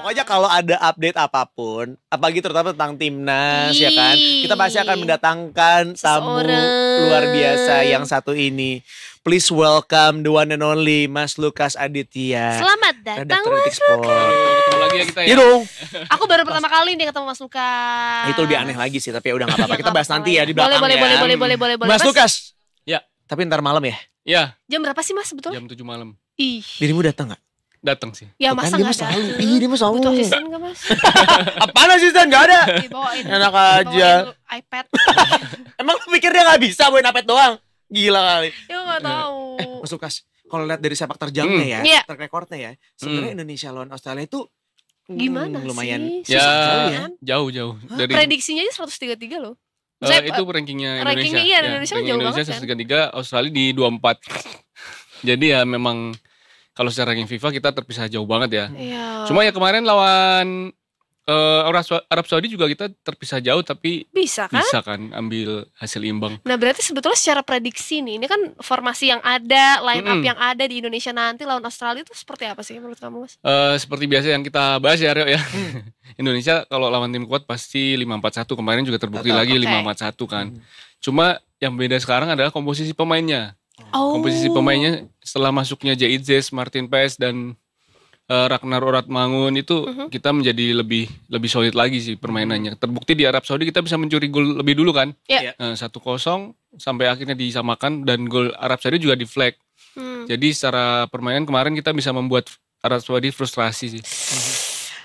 Pokoknya kalau ada update apapun, apalagi terutama tentang timnas ya kan, kita pasti akan mendatangkan tamu luar biasa yang satu ini. Please welcome the one and only Mas Lukas Aditya. Selamat datang Mas Lukas. Ketemu lagi ya kita ya. dong. Aku baru pertama kali nih ketemu Mas Lukas. Itu lebih aneh lagi sih, tapi ya udah gak apa-apa. Kita bahas nanti ya di belakang boleh. Mas Lukas. Ya. Tapi ntar malam ya? Ya. Jam berapa sih Mas sebetulnya? Jam 7 malam. Ih. Dirimu datang gak? Datang sih. Ya Bukan, masa dia gak mah ada? selalu. Iya dia mah selalu. Butuh asisten gak Mas? Apaan asisten? Gak ada. Dibawain. Enak aja. Dibawain iPad. Emang lu pikir dia gak bisa bawain iPad doang? Gila kali. Ya gak tahu. Mas Lukas, kalau lihat dari sepak terjangnya ya, Iya. track recordnya ya, sebenarnya Indonesia lawan Australia itu Gimana lumayan sih? Ya, Susah kan? jauh. Dari Prediksinya aja 133 loh. Saya, itu rankingnya Indonesia. rankingnya iya, Indonesia ranking jauh Indonesia banget kan. 133, Australia di 24. Jadi ya memang kalau secara ranking FIFA kita terpisah jauh banget ya. Iya. Cuma ya kemarin lawan Arab Saudi juga kita terpisah jauh tapi bisa kan? bisa kan ambil hasil imbang. Nah berarti sebetulnya secara prediksi nih, ini kan formasi yang ada, line up yang ada di Indonesia nanti lawan Australia itu seperti apa sih menurut kamu Mas? Seperti biasa yang kita bahas ya Rio ya. Indonesia kalau lawan tim kuat pasti 5-4-1. Kemarin juga terbukti lagi 5-4-1 kan. Cuma yang beda sekarang adalah komposisi pemainnya. Komposisi pemainnya setelah masuknya Jaizes, Martin Paes dan Ragnar Oratmangun itu kita menjadi lebih solid lagi sih permainannya. Terbukti di Arab Saudi kita bisa mencuri gol lebih dulu kan. 1-0 sampai akhirnya disamakan dan gol Arab Saudi juga di flag. Jadi secara permainan kemarin kita bisa membuat Arab Saudi frustrasi sih.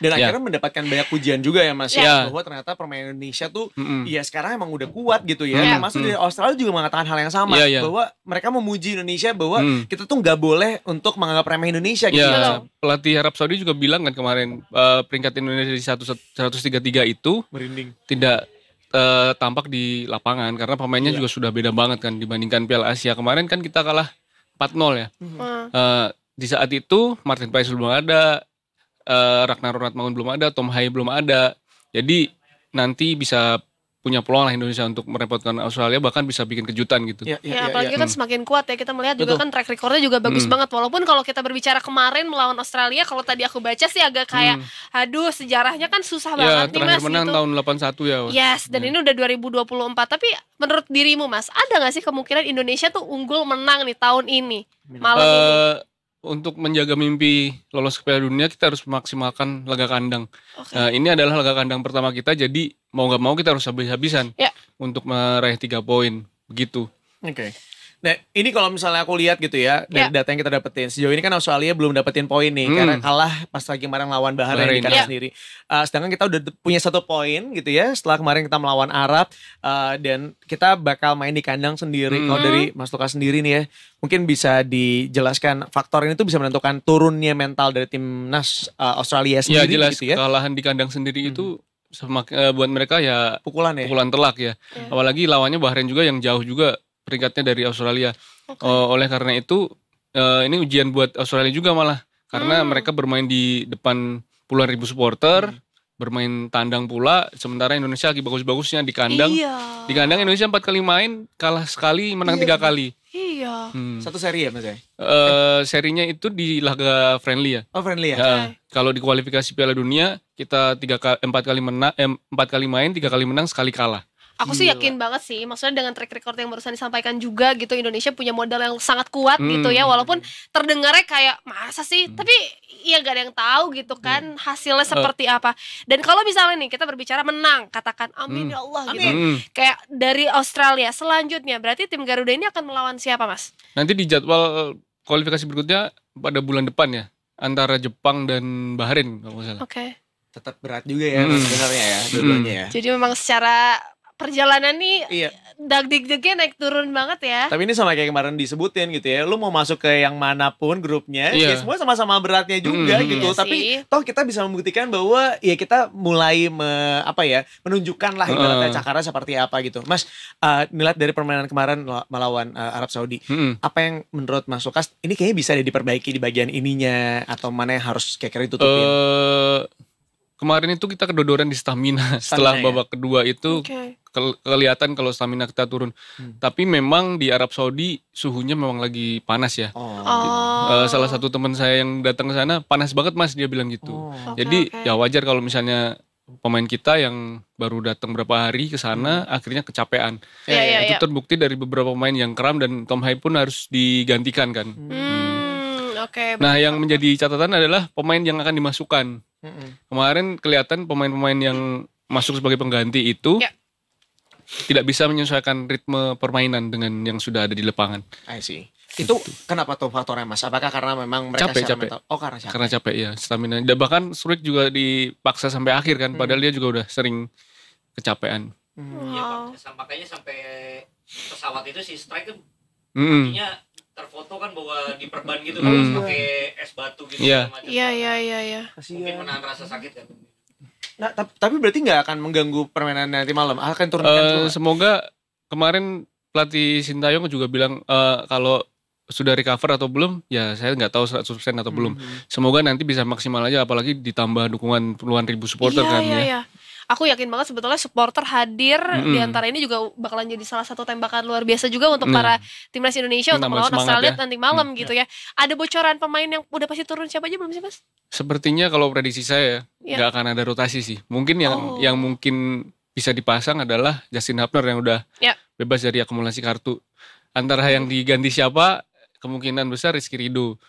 Dan akhirnya mendapatkan banyak pujian juga ya Mas Ya. bahwa ternyata permainan Indonesia tuh ya sekarang emang udah kuat gitu ya. Termasuk dari Australia juga mengatakan hal yang sama bahwa mereka memuji Indonesia bahwa kita tuh nggak boleh untuk menganggap remeh Indonesia gitu. Ya, pelatih Arab Saudi juga bilang kan kemarin peringkat Indonesia di 133 itu Merinding. tidak tampak di lapangan karena pemainnya juga sudah beda banget kan dibandingkan Piala Asia kemarin kan kita kalah 4-0 ya. Di saat itu Martin Paes belum ada, Ragnar Oratmangun belum ada, Tom Hai belum ada. Jadi nanti bisa punya peluang lah Indonesia untuk merepotkan Australia, bahkan bisa bikin kejutan gitu. Ya, apalagi kan semakin kuat ya, kita melihat juga kan track recordnya juga bagus banget. Walaupun kalau kita berbicara kemarin melawan Australia, kalau tadi aku baca sih agak kayak aduh sejarahnya kan susah banget nih Mas. Terakhir menang gitu. tahun 81 ya. Yes, dan ini udah 2024. Tapi menurut dirimu Mas, ada gak sih kemungkinan Indonesia tuh unggul menang nih tahun ini, malam ini? Untuk menjaga mimpi lolos ke Piala Dunia kita harus memaksimalkan laga kandang. Ini adalah laga kandang pertama kita, jadi mau nggak mau kita harus habis-habisan untuk meraih 3 poin begitu. Oke. Nah ini kalau misalnya aku lihat gitu ya dari data yang kita dapetin sejauh ini kan Australia belum dapetin poin nih karena kalah pas lagi kemarin lawan Bahrain di kandang sendiri. Sedangkan kita udah punya 1 poin gitu ya setelah kemarin kita melawan Arab dan kita bakal main di kandang sendiri. Kalau dari Mas Lukas sendiri nih ya mungkin bisa dijelaskan faktor ini tuh bisa menentukan turunnya mental dari timnas Australia sendiri. Ya jelas gitu ya. kekalahan di kandang sendiri itu buat mereka ya pukulan telak ya. Apalagi lawannya Bahrain juga yang jauh juga peringkatnya dari Australia. Oleh karena itu ini ujian buat Australia juga malah karena mereka bermain di depan puluhan ribu supporter, bermain tandang pula, sementara Indonesia lagi bagus-bagusnya di kandang. Di kandang Indonesia 4 kali main, kalah sekali, menang 3 kali. Iya. Satu seri ya Mas ya? Serinya itu di laga friendly ya. Oh friendly ya? Kalau di kualifikasi Piala Dunia kita 4 kali main, 3 kali menang, sekali kalah. Aku sih yakin banget sih, maksudnya dengan track record yang barusan disampaikan juga gitu, Indonesia punya modal yang sangat kuat gitu ya, walaupun terdengarnya kayak masa sih, tapi ya gak ada yang tahu gitu kan hasilnya seperti apa. Dan kalau misalnya nih kita berbicara menang, katakan amin ya Allah gitu, kayak dari Australia selanjutnya, berarti tim Garuda ini akan melawan siapa Mas? Nanti di jadwal kualifikasi berikutnya pada bulan depan ya, antara Jepang dan Bahrain kalau nggak salah. Oke. Tetap berat juga ya sebenarnya ya dua-duanya ya. Jadi memang secara perjalanan nih dag-dig-dignya naik turun banget ya. Tapi ini sama kayak kemarin disebutin gitu ya. Lu mau masuk ke yang manapun grupnya, ya semua sama-sama beratnya juga gitu. Tapi toh kita bisa membuktikan bahwa ya kita mulai menunjukkan lah ibaratnya cakara seperti apa gitu. Mas, ngeliat dari permainan kemarin melawan Arab Saudi, apa yang menurut Mas Lukas ini kayaknya bisa diperbaiki di bagian ininya atau mana yang harus kira-kira ditutupin? kemarin itu kita kedodoran di stamina. Setelah babak kedua itu kelihatan kalau stamina kita turun. Tapi memang di Arab Saudi suhunya memang lagi panas ya. Salah satu teman saya yang datang ke sana, panas banget Mas, dia bilang gitu. Jadi ya wajar kalau misalnya pemain kita yang baru datang berapa hari ke sana akhirnya kecapean. Itu terbukti dari beberapa pemain yang kram dan Tom Hai pun harus digantikan kan. Nah, yang menjadi catatan adalah pemain yang akan dimasukkan. Kemarin kelihatan pemain-pemain yang masuk sebagai pengganti itu tidak bisa menyesuaikan ritme permainan dengan yang sudah ada di lapangan. I see. Itu kenapa tuh faktornya Mas? Apakah karena memang mereka capek. mental? Oh, karena capek. Karena capek ya, stamina. Dan bahkan Struijk juga dipaksa sampai akhir kan, padahal dia juga udah sering kecapean. Iya, makanya sampai pesawat itu si Struijk kan kakinya terfoto kan bahwa diperban gitu kan, pakai es batu gitu. Iya. Mungkin menahan rasa sakit kan. Nah, tapi berarti nggak akan mengganggu permainan nanti malam? Akan turunkan semoga. Kemarin pelatih Sintayong juga bilang kalau sudah recover atau belum, ya saya nggak tahu 100% atau belum. Semoga nanti bisa maksimal aja, apalagi ditambah dukungan puluhan ribu supporter kan ya. Aku yakin banget sebetulnya supporter hadir di antara ini juga bakalan jadi salah satu tembakan luar biasa juga untuk para timnas Indonesia untuk melawan Australia nanti malam gitu ya. Ada bocoran pemain yang udah pasti turun siapa aja belum sih Mas? Sepertinya kalau prediksi saya nggak akan ada rotasi sih. Mungkin yang mungkin bisa dipasang adalah Justin Hubner yang udah bebas dari akumulasi kartu. Antara yang diganti siapa, kemungkinan besar Rizky Ridho.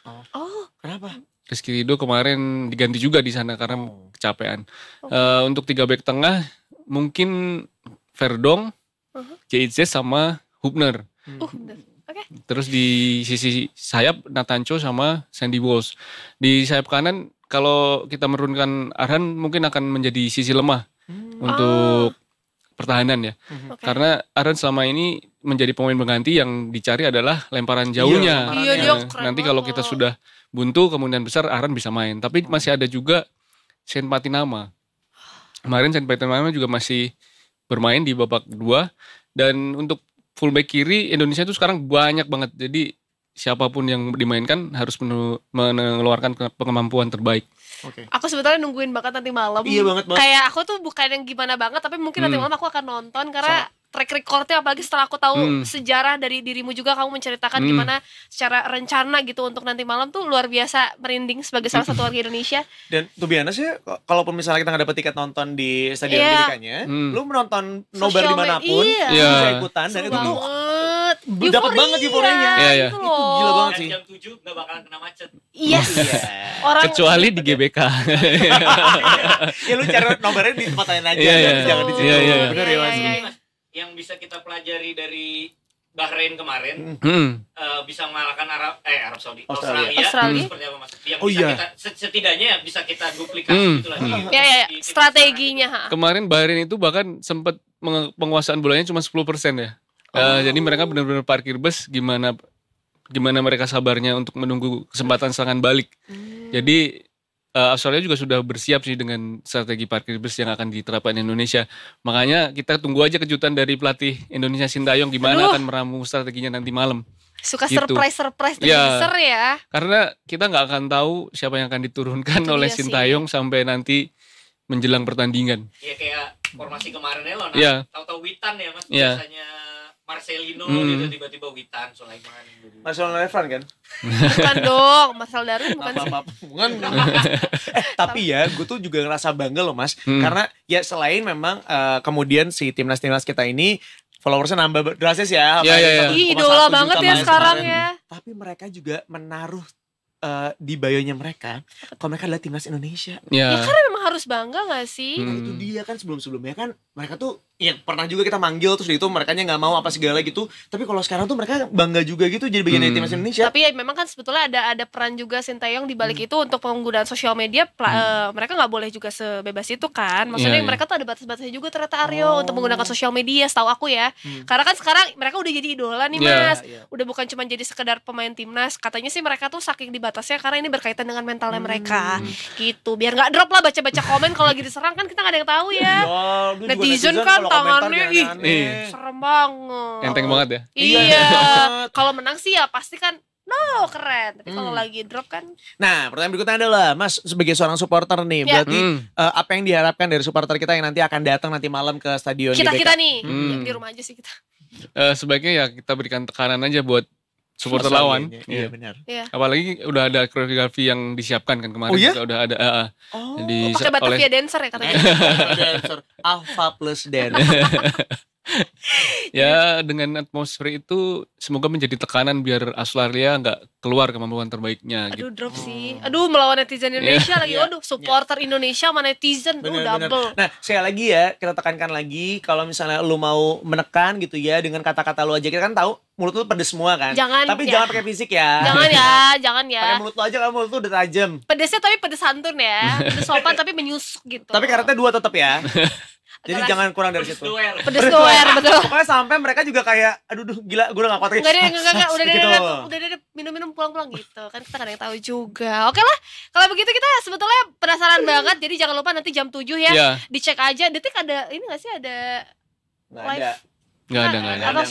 Kenapa? Rizky Ridho kemarin diganti juga di sana karena kecapean. Untuk 3 back tengah mungkin Verdong, JIC sama Hubner. Terus di sisi sayap Natancho sama Sandy Walsh. Di sayap kanan kalau kita menurunkan Arhan mungkin akan menjadi sisi lemah untuk pertahanan ya. Karena Arhan selama ini menjadi pemain pengganti yang dicari adalah lemparan jauhnya. Nanti kalau kita sudah buntu kemungkinan besar Arhan bisa main. Tapi masih ada juga Saint Patinama. Kemarin Saint Patinama juga masih bermain di babak kedua. Dan untuk fullback kiri Indonesia itu sekarang banyak banget. Jadi siapapun yang dimainkan harus mengeluarkan kemampuan terbaik. Aku sebetulnya nungguin banget nanti malam. Iya banget. Kayak aku tuh bukan yang gimana banget, tapi mungkin nanti malam aku akan nonton karena track recordnya, apalagi setelah aku tahu sejarah dari dirimu juga, kamu menceritakan gimana secara rencana gitu untuk nanti malam tuh luar biasa merinding sebagai salah satu warga Indonesia. Dan to be honest ya, kalaupun misalnya kita nggak dapet tiket nonton di stadion GBK-nya, lu menonton nobar dimanapun, bisa ikutan dan itu tuh dapat banget euforianya. Itu gila banget sih. Jam 7 nggak bakalan kena macet. Kecuali di GBK. Ya lu cari nobarnya di tempat lain aja, jangan di situ. Bener ya Mas. Yang bisa kita pelajari dari Bahrain kemarin, bisa mengalahkan Arab Saudi, Australia. Seperti apa Mas? Yang bisa kita, setidaknya bisa kita duplikasi gitu lah. Strateginya. Kemarin Bahrain itu bahkan sempat penguasaan bolanya cuma 10% ya. Jadi mereka benar-benar parkir bus, gimana mereka sabarnya untuk menunggu kesempatan serangan balik. Jadi Australia juga sudah bersiap sih dengan strategi parkir bus yang akan diterapkan Indonesia. Makanya kita tunggu aja kejutan dari pelatih Indonesia Sintayong gimana akan meramu strateginya nanti malam. Suka gitu. surprise teaser ya. Karena kita nggak akan tahu siapa yang akan diturunkan oleh Sintayong sampai nanti menjelang pertandingan. Iya kayak formasi kemarin ya loh. Tahu-tahu Witan ya Mas, biasanya Marcelino gitu, tiba-tiba Witan, Sulaiman. Marcelo Lefran kan? Bukan dong, Marcel Darwin bukan sih. Bukan. Tapi ya gue tuh juga ngerasa bangga loh Mas. Karena ya selain memang kemudian si timnas-timnas kita ini followersnya nambah drastis ya. Idola banget ya sekarang ya. Tapi mereka juga menaruh di bio-nya mereka, kalau mereka adalah timnas Indonesia. Ya karena memang harus bangga gak sih? Nah itu dia kan, sebelum-sebelumnya kan mereka tuh ya pernah juga kita manggil terus itu mereka gak mau apa segala gitu. Tapi kalau sekarang tuh mereka bangga juga gitu jadi bagian dari timnas Indonesia. Tapi ya memang kan sebetulnya ada peran juga Sintayong di balik itu untuk penggunaan sosial media. Mereka gak boleh juga sebebas itu kan. Maksudnya mereka tuh ada batas-batasnya juga ternyata Aryo untuk menggunakan sosial media, setahu aku ya. Karena kan sekarang mereka udah jadi idola nih Mas. Udah bukan cuma jadi sekedar pemain timnas. Katanya sih mereka tuh saking dibatasnya karena ini berkaitan dengan mentalnya mereka gitu. Biar gak drop lah baca-baca komen kalau lagi diserang kan kita gak ada yang tahu ya. Netizen kan tangannya serem banget. Enteng banget ya. Iya. Kalau menang sih ya pasti kan No, keren. Tapi kalau lagi drop kan. Nah, pertanyaan berikutnya adalah, Mas sebagai seorang supporter nih, berarti apa yang diharapkan dari supporter kita yang nanti akan datang nanti malam ke stadion GBK? Kita nih, di rumah aja sih kita. Sebaiknya ya kita berikan tekanan aja buat supporter lawan. Iya benar. Apalagi udah ada koreografi yang disiapkan kan kemarin. Juga udah ada pakai Batavia dancer ya katanya. Dancer Alpha plus dance. Ya dengan atmosfer itu semoga menjadi tekanan biar Australia nggak keluar kemampuan terbaiknya. Aduh drop sih. Aduh melawan netizen Indonesia lagi. Aduh supporter Indonesia sama netizen. Double. Nah sekali lagi ya kita tekankan lagi. Kalau misalnya lu mau menekan gitu ya dengan kata-kata lu aja. Kita kan tahu mulut lu pedes semua kan. Tapi jangan pakai fisik ya. Jangan ya. Pakai mulut lu aja, kalau mulut lu udah tajam. Pedesnya tapi pedes santun ya. Pedes sopan tapi menyusuk gitu. Tapi karetnya 2 tetap ya. Jadi jangan kurang dari situ. Pedes doer, betul. Pokoknya sampai mereka juga kayak, aduh gila, gue udah gak kuat lagi. Enggak, udah minum pulang gitu. Kan kita kadang yang tahu juga. Oke lah, kalau begitu kita sebetulnya penasaran banget. Jadi jangan lupa nanti jam 7 ya, dicek aja. Detik ada, ini gak sih ada live? Gak ada.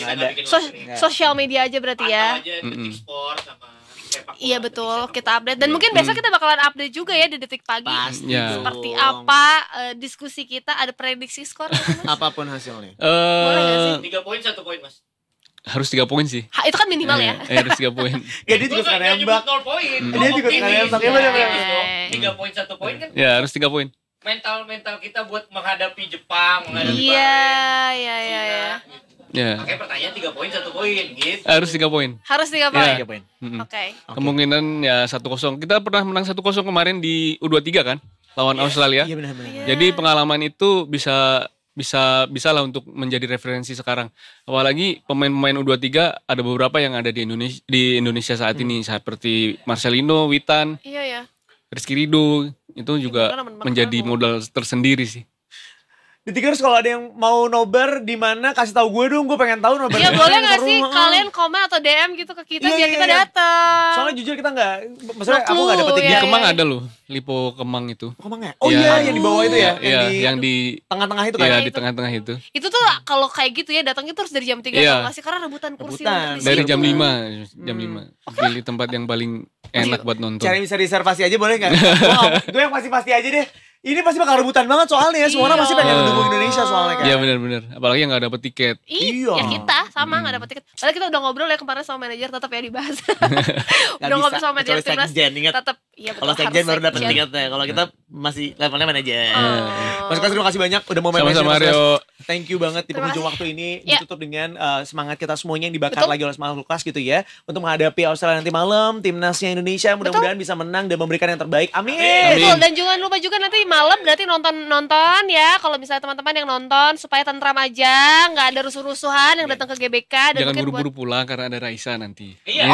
Sosial media aja berarti ya. Detik Sport sama Iya betul, kita update dan mungkin besok kita bakalan update juga ya di Detik Pagi. Seperti apa diskusi kita, ada prediksi skor apapun hasilnya. Boleh gak sih? 3 poin 1 poin Mas. Harus 3 poin sih. Itu kan minimal ya. Harus 3 poin. Jadi juga suka nembak. 0 poin. Dia juga suka nembak. 3 poin 1 poin kan. Ya harus 3 poin. Mental kita buat menghadapi Jepang, menghadapi Iya. Makanya pertanyaan 3 poin 1 poin gitu. Harus 3 poin. Harus 3 poin. Oke. Kemungkinan ya 1-0. Kita pernah menang 1-0 kemarin di U23 kan, lawan Australia. Iya benar. Jadi pengalaman itu bisa lah untuk menjadi referensi sekarang. Apalagi pemain-pemain U23 ada beberapa yang ada di Indonesia saat ini seperti Marcelino, Witan, Rizky Ridho, itu juga menjadi modal tersendiri sih. Detikers kalau ada yang mau nobar di mana kasih tahu gue dong, gue pengen tahu nobar. Iya boleh nggak sih kalian komen atau DM gitu ke kita biar kita datang. Soalnya jujur kita nggak, maksudnya aku nggak dapet di Kemang ada loh, Lipo Kemang itu. Kemang ya? Oh iya yang di bawah itu ya? Yang di tengah-tengah itu kan? Iya di tengah-tengah itu. Itu tuh kalau kayak gitu ya datangnya terus dari jam 3 kalau nggak sih karena rebutan kursi. Dari jam 5. Pilih tempat yang paling enak buat nonton. Cari bisa reservasi aja boleh nggak? Gue yang pasti aja deh. Ini pasti bakal rebutan banget soalnya ya. Semua orang pasti pengen dukung Indonesia soalnya kan. Iya benar-benar. Apalagi yang gak dapet tiket. Iya. Ya kita sama gak dapet tiket. Padahal kita udah ngobrol ya kemarin sama manajer tetap ya dibahas. Udah ngobrol sama manajer timnas. Tetap. Iya betul. Kalau sekjen baru dapet tiketnya. Kalau kita masih levelnya manajer. Mas Kas terima kasih banyak udah mau main-main. Sama-sama Mario. Thank you banget di penghujung waktu ini. Ditutup dengan semangat kita semuanya yang dibakar lagi oleh semangat Lukas gitu ya. Untuk menghadapi Australia nanti malam. Timnasnya Indonesia mudah-mudahan bisa menang dan memberikan yang terbaik. Amin. Betul. Dan jangan lupa juga nanti malam berarti nonton ya. Kalau misalnya teman-teman yang nonton supaya tentram aja, nggak ada rusuh-rusuhan yang datang ke GBK. Dan jangan buru-buru pulang karena ada Raisa nanti. Iya.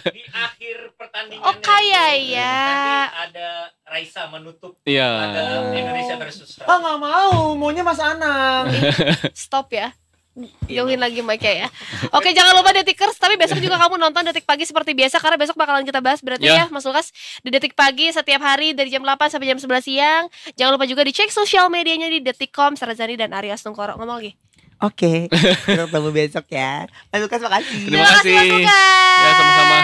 Di akhir pertandingan. Oh kayak ya. Nanti ada Raisa menutup. Iya. Indonesia versus. Nggak mau, maunya Mas Anang. Stop ya. Jauhin lagi mic-nya ya. Oke jangan lupa Detikers. Tapi besok juga kamu nonton Detik Pagi seperti biasa. Karena besok bakalan kita bahas berarti ya Mas Lukas. Di Detik Pagi setiap hari dari jam 8 sampai jam 11 siang. Jangan lupa juga dicek sosial medianya di Detikcom, Sarazani dan Arya Astungkoro. Ngomong lagi. Oke, kita ketemu besok ya. Mas Lukas makasih. Terima kasih. Mas Lukas. Ya sama-sama.